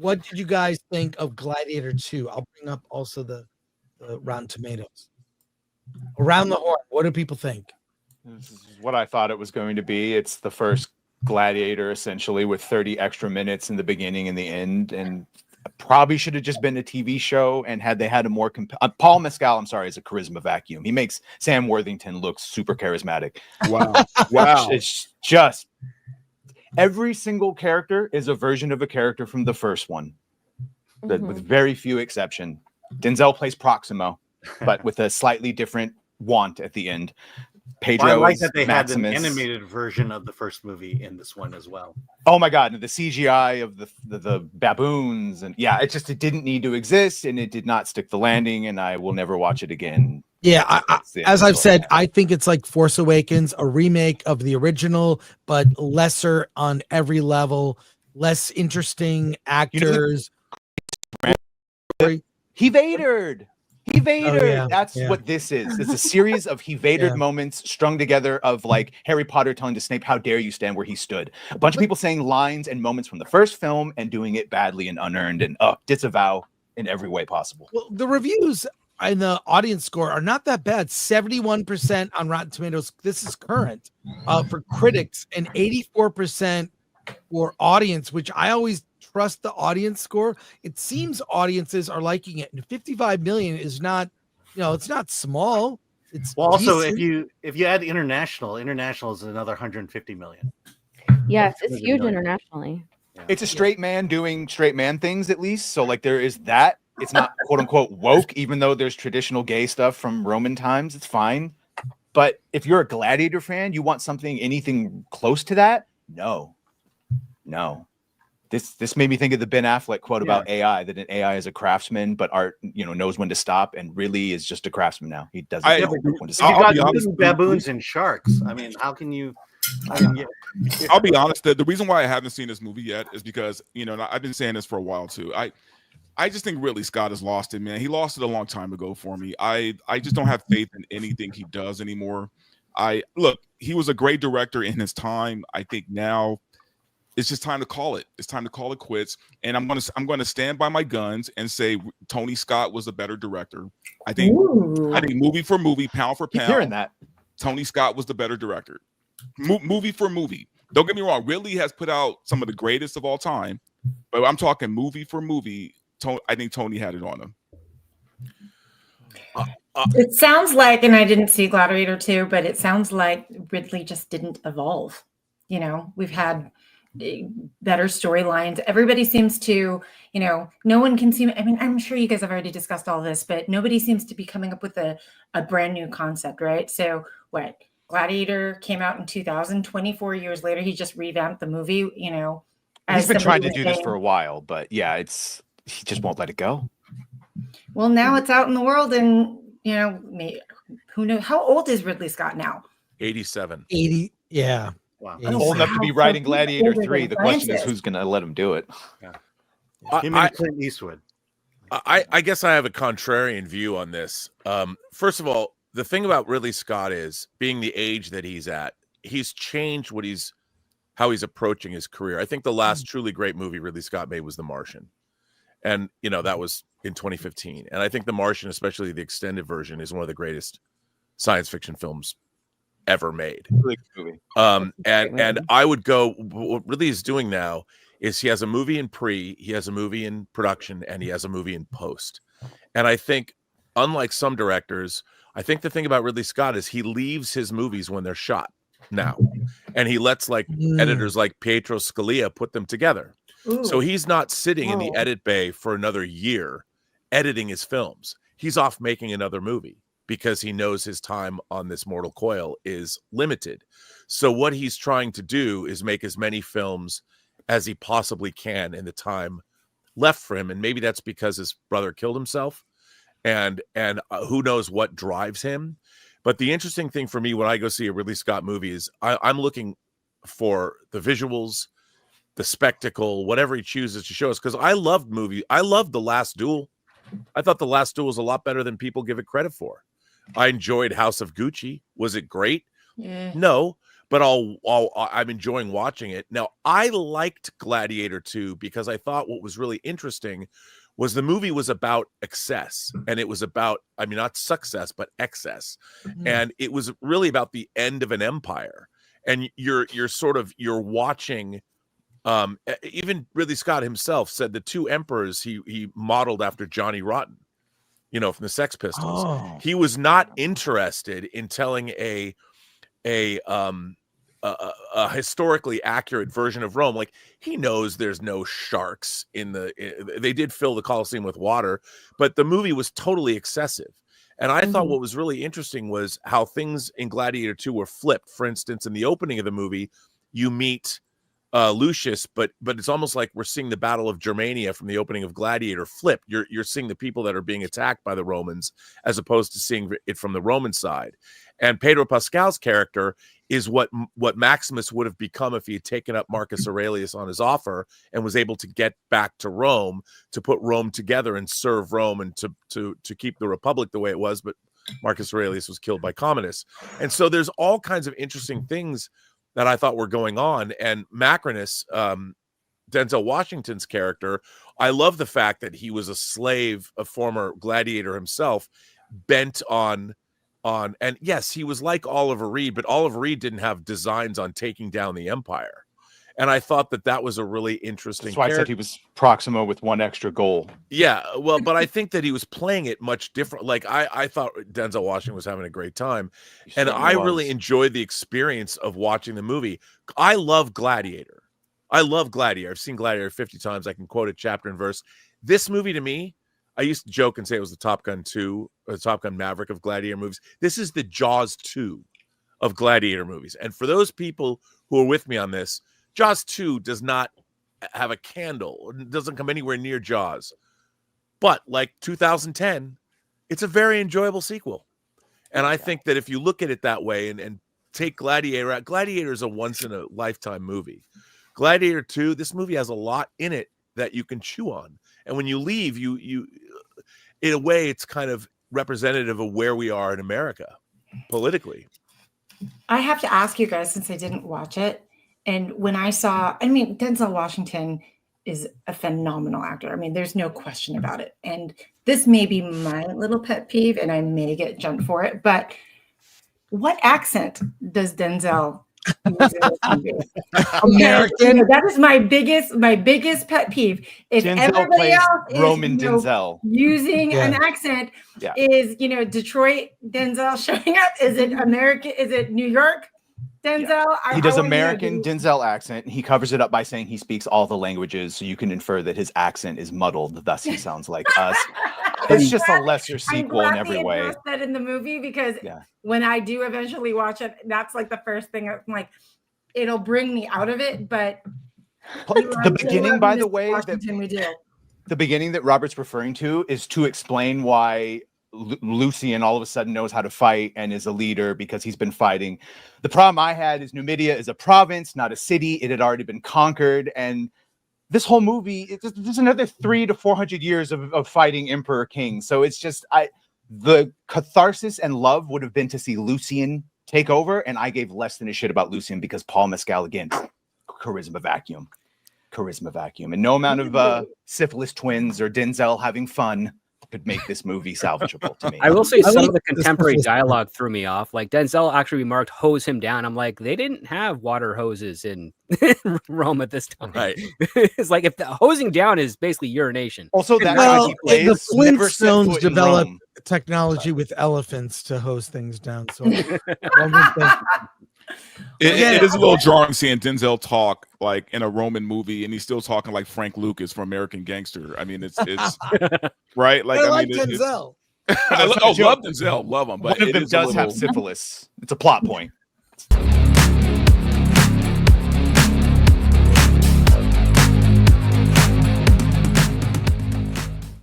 what did you guys think of Gladiator 2? I'll bring up also the Rotten Tomatoes. Around the horn, what do people think? This is what I thought it was going to be. It's the first Gladiator, essentially, with 30 extra minutes in the beginning and the end, and probably should have just been a TV show. And had they had a more Paul Mescal, I'm sorry, is a charisma vacuum. He makes Sam Worthington look super charismatic. Wow. Wow. It's just every single character is a version of a character from the first one, with very few exception. Denzel plays Proximo, but with a slightly different want at the end. Pedro, I like that they Maximus. had an animated version of the first movie in this one as well. Oh my God, the CGI of the baboons, and yeah, it didn't need to exist, and it did not stick the landing, and I will never watch it again. Yeah, as I've said, I think it's like Force Awakens, a remake of the original, but lesser on every level, less interesting actors. He Vadered. He Vadered. Oh, yeah, That's yeah. what this is. It's a series of He Vadered moments strung together of like Harry Potter telling to Snape, "How dare you stand where he stood?" A bunch of people saying lines and moments from the first film and doing it badly and unearned and disavow in every way possible. Well, the reviews and the audience score are not that bad. 71% on Rotten Tomatoes. This is current for critics, and 84% for audience, which I always trust the audience score. It seems audiences are liking it, and 55 million is not, it's not small. It's also decent. if you add international is another 150 million. Yes, it's huge internationally. It's a straight man doing straight man things, at least. So like there is that. It's not quote unquote woke, even though there's traditional gay stuff from Roman times. It's fine. But if you're a Gladiator fan, you want anything close to that? No. This made me think of the Ben Affleck quote about AI, that an AI is a craftsman, but art, knows when to stop, and really is just a craftsman now. He doesn't know when to stop. You got baboons and sharks. I mean, how can you? I'll be honest. The reason why I haven't seen this movie yet is because I've been saying this for a while too. I just think Ridley Scott has lost it, man. He lost it a long time ago for me. I just don't have faith in anything he does anymore. He was a great director in his time. I think now it's just time to call it. It's time to call it quits. And I'm gonna stand by my guns and say Tony Scott was a better director. I think movie for movie, pound for pound. Keep hearing that. Tony Scott was the better director. Movie for movie. Don't get me wrong. Ridley has put out some of the greatest of all time, but I'm talking movie for movie. I think Tony had it on him. It sounds like, and I didn't see Gladiator 2, but it sounds like Ridley just didn't evolve. We've had better storylines. Everybody seems to, no one can seem, I mean, I'm sure you guys have already discussed all this, but nobody seems to be coming up with a brand new concept, right? So what? Gladiator came out in 2000, 24 years later, he just revamped the movie, He's been trying to do this for a while, but yeah, he just won't let it go. Well, now it's out in the world, and who knows? How old is Ridley Scott now? 87. 80, yeah. Wow. Old enough to be writing Gladiator 3. The question is, who's going to let him do it? Yeah. Him and Clint Eastwood. I guess I have a contrarian view on this. First of all, the thing about Ridley Scott is, being the age that he's at, he's changed how he's approaching his career. I think the last truly great movie Ridley Scott made was The Martian. And, that was in 2015. And I think The Martian, especially the extended version, is one of the greatest science fiction films ever made. And I would go, what Ridley is doing now is he has a movie in he has a movie in production, and he has a movie in post. And I think, unlike some directors, I think the thing about Ridley Scott is he leaves his movies when they're shot now, and he lets editors like Pietro Scalia put them together. Ooh. So he's not sitting in the edit bay for another year editing his films. He's off making another movie because he knows his time on this mortal coil is limited. So what he's trying to do is make as many films as he possibly can in the time left for him. And maybe that's because his brother killed himself, and who knows what drives him. But the interesting thing for me when I go see a Ridley Scott movie is I'm looking for the visuals, the spectacle, whatever he chooses to show us. Because I loved The Last Duel. I thought The Last Duel was a lot better than people give it credit for. I enjoyed House of Gucci. Was it great? Yeah. No, but I'm enjoying watching it. Now, I liked Gladiator 2 because I thought what was really interesting was the movie was about excess, and it was about, I mean, not success, but excess. And it was really about the end of an empire. And you're watching, even Ridley Scott himself said the two emperors he modeled after Johnny Rotten, from the Sex Pistols. Oh. He was not interested in telling a historically accurate version of Rome. Like, he knows there's no sharks they did fill the Colosseum with water, but the movie was totally excessive. And I thought what was really interesting was how things in Gladiator 2 were flipped. For instance, in the opening of the movie, you meet Lucius, but it's almost like we're seeing the Battle of Germania from the opening of Gladiator flip. You're seeing the people that are being attacked by the Romans as opposed to seeing it from the Roman side. And Pedro Pascal's character is what Maximus would have become if he had taken up Marcus Aurelius on his offer and was able to get back to Rome to put Rome together and serve Rome and to keep the Republic the way it was. But Marcus Aurelius was killed by communists. And so there's all kinds of interesting things that I thought were going on. And Macrinus, Denzel Washington's character, I love the fact that he was a slave, a former gladiator himself, bent on, and yes, he was like Oliver Reed, but Oliver Reed didn't have designs on taking down the empire. And I thought that was a really interesting That's why I said he was Proximo with one extra goal. Yeah, well, but I think that he was playing it much different. Like, I thought Denzel Washington was having a great time, and I really enjoyed the experience of watching the movie. I love Gladiator. I've seen Gladiator 50 times. I can quote it chapter and verse. This movie, to me, I used to joke and say it was the Top Gun 2, or the Top Gun Maverick of Gladiator movies. This is the Jaws 2 of Gladiator movies. And for those people who are with me on this, Jaws 2 does not have a candle. It doesn't come anywhere near Jaws. But like 2010, it's a very enjoyable sequel. And I think that if you look at it that way and take Gladiator out, Gladiator is a once-in-a-lifetime movie. Gladiator 2, this movie has a lot in it that you can chew on. And when you leave, you in a way, it's kind of representative of where we are in America politically. I have to ask you guys, since I didn't watch it, and when Denzel Washington is a phenomenal actor. I mean, there's no question about it. And this may be my little pet peeve, and I may get jumped for it, but what accent does Denzel use in this movie? American. That is my biggest pet peeve. If Denzel everybody plays else is, Roman Denzel. using an accent, is Detroit Denzel showing up? Is it American? Is it New York Denzel? He does American Denzel accent. He covers it up by saying he speaks all the languages, so you can infer that his accent is muddled. Thus, he sounds like us. It's just a lesser sequel in every way. I that in the movie because when I do eventually watch it, that's like the first thing. I'm like, it'll bring me out of it. But the beginning, by the way, the beginning that Robert's referring to is to explain why Lucian all of a sudden knows how to fight and is a leader because he's been fighting. The problem I had is Numidia is a province, not a city. It had already been conquered, and this whole movie, there's another 300 to 400 years of fighting Emperor King. So it's just the catharsis and love would have been to see Lucian take over, and I gave less than a shit about Lucian because Paul Mescal again, charisma vacuum, and no amount of syphilis twins or Denzel having fun could make this movie salvageable to me. I will say some of the contemporary dialogue threw me off. Like Denzel actually remarked, "Hose him down." I'm like, they didn't have water hoses in Rome at this time. Right. It's like if the hosing down is basically urination. Also, that the Flintstones developed technology with elephants to hose things down. So it is a little jarring seeing Denzel talk like in a Roman movie, and he's still talking like Frank Lucas from American Gangster. I mean, it's right. Like I mean, Denzel. Love Denzel, love him, but one of them does have syphilis. It's a plot point.